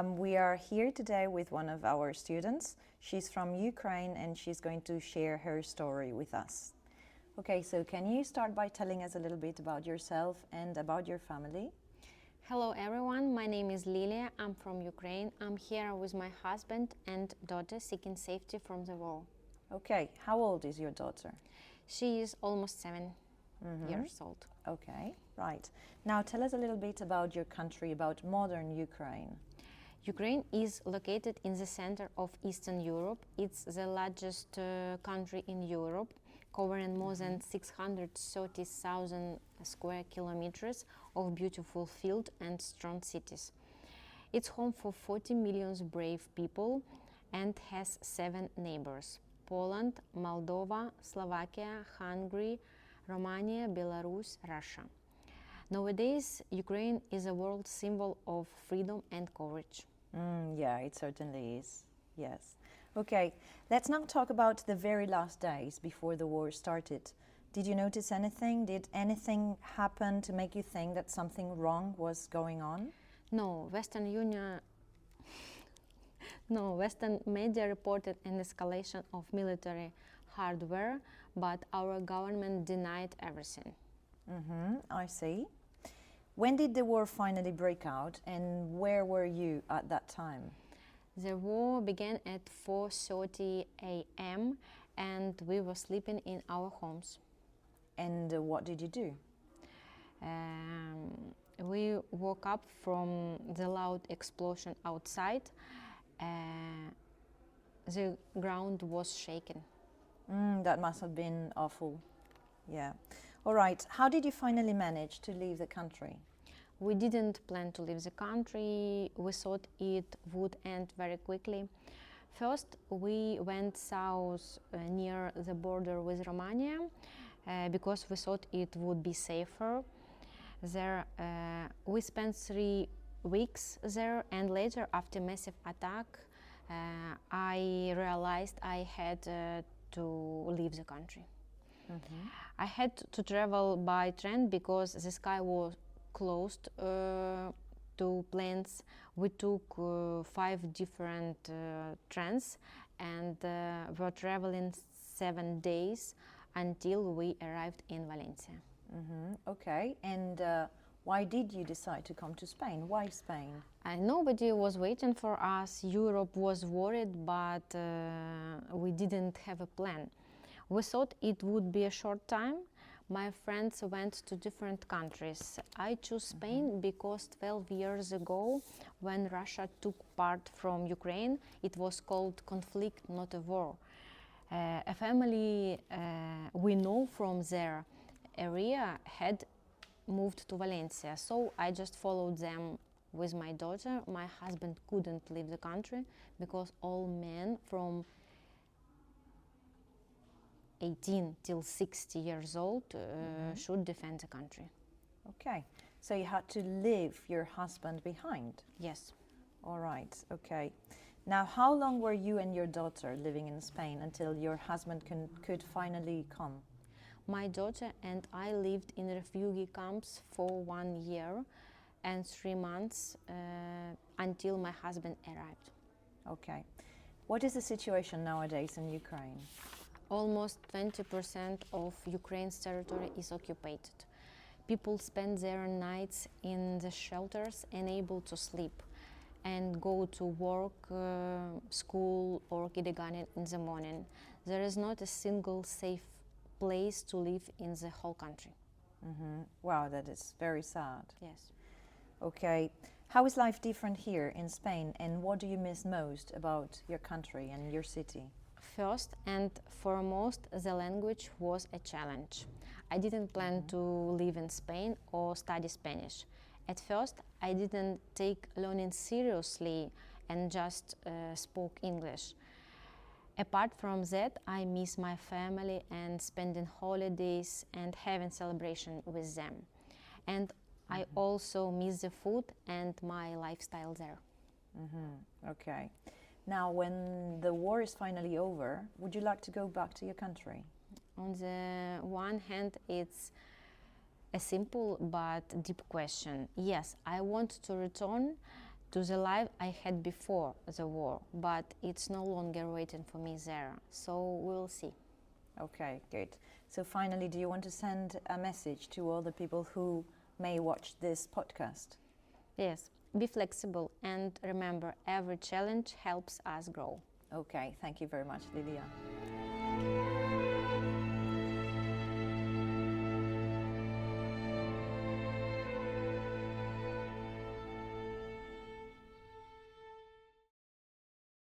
We are here today with one of our students. She's from Ukraine and she's going to share her story with us. Okay, so can you start by telling us a little bit about yourself and about your family? Hello everyone, my name is Liliia, I'm from Ukraine. I'm here with my husband and daughter seeking safety from the war. Okay, how old is your daughter? She is almost 7 years old. Okay, right. Now tell us a little bit about your country, about modern Ukraine. Ukraine is located in the center of Eastern Europe. It's the largest country in Europe, covering more than 630,000 square kilometers of beautiful field and strong cities. It's home for 40 million brave people and has 7 neighbors: Poland, Moldova, Slovakia, Hungary, Romania, Belarus, Russia. Nowadays, Ukraine is a world symbol of freedom and courage. Yeah, it certainly is. Yes. Okay, let's now talk about the very last days before the war started. Did you notice anything? Did anything happen to make you think that something wrong was going on? No, Western media reported an escalation of military hardware, but our government denied everything. I see. When did the war finally break out and where were you at that time? The war began at 4:30 a.m. and we were sleeping in our homes. And what did you do? We woke up from the loud explosion outside. The ground was shaking. That must have been awful. Yeah. All right. How did you finally manage to leave the country? We didn't plan to leave the country. We thought it would end very quickly. First, we went south near the border with Romania because we thought it would be safer. There, we spent 3 weeks there, and later, after massive attack, I realized I had to leave the country. I had to travel by train because the sky was closed to planes. We took 5 different trains and were traveling 7 days until we arrived in Valencia. Okay. And why did you decide to come to Spain? Why Spain? Nobody was waiting for us. Europe was worried, but we didn't have a plan. We thought it would be a short time. My friends went to different countries. I chose Spain because 12 years ago, when Russia took part from Ukraine, it was called conflict, not a war. A family we know from their area had moved to Valencia, so I just followed them with my daughter. My husband couldn't leave the country because all men from 18 till 60 years old should defend the country. Okay. So you had to leave your husband behind? Yes. All right. Okay. Now, how long were you and your daughter living in Spain until your husband could finally come? My daughter and I lived in refugee camps for 1 year and 3 months until my husband arrived. Okay. What is the situation nowadays in Ukraine? Almost 20% of Ukraine's territory is occupied. People spend their nights in the shelters, unable to sleep, and go to work, school, or kindergarten in the morning. There is not a single safe place to live in the whole country. Wow, that is very sad. Yes. Okay. How is life different here in Spain, and what do you miss most about your country and your city? First and foremost, the language was a challenge. I didn't plan to live in Spain or study Spanish. At first, I didn't take learning seriously and just spoke English. Apart from that, I miss my family and spending holidays and having celebration with them. And I also miss the food and my lifestyle there. Okay. Now, when the war is finally over, would you like to go back to your country? On the one hand, it's a simple but deep question. Yes, I want to return to the life I had before the war, but it's no longer waiting for me there. So we'll see. Okay, good. So finally, do you want to send a message to all the people who may watch this podcast? Yes, be flexible and remember every challenge helps us grow. Okay, thank you very much, Liliia.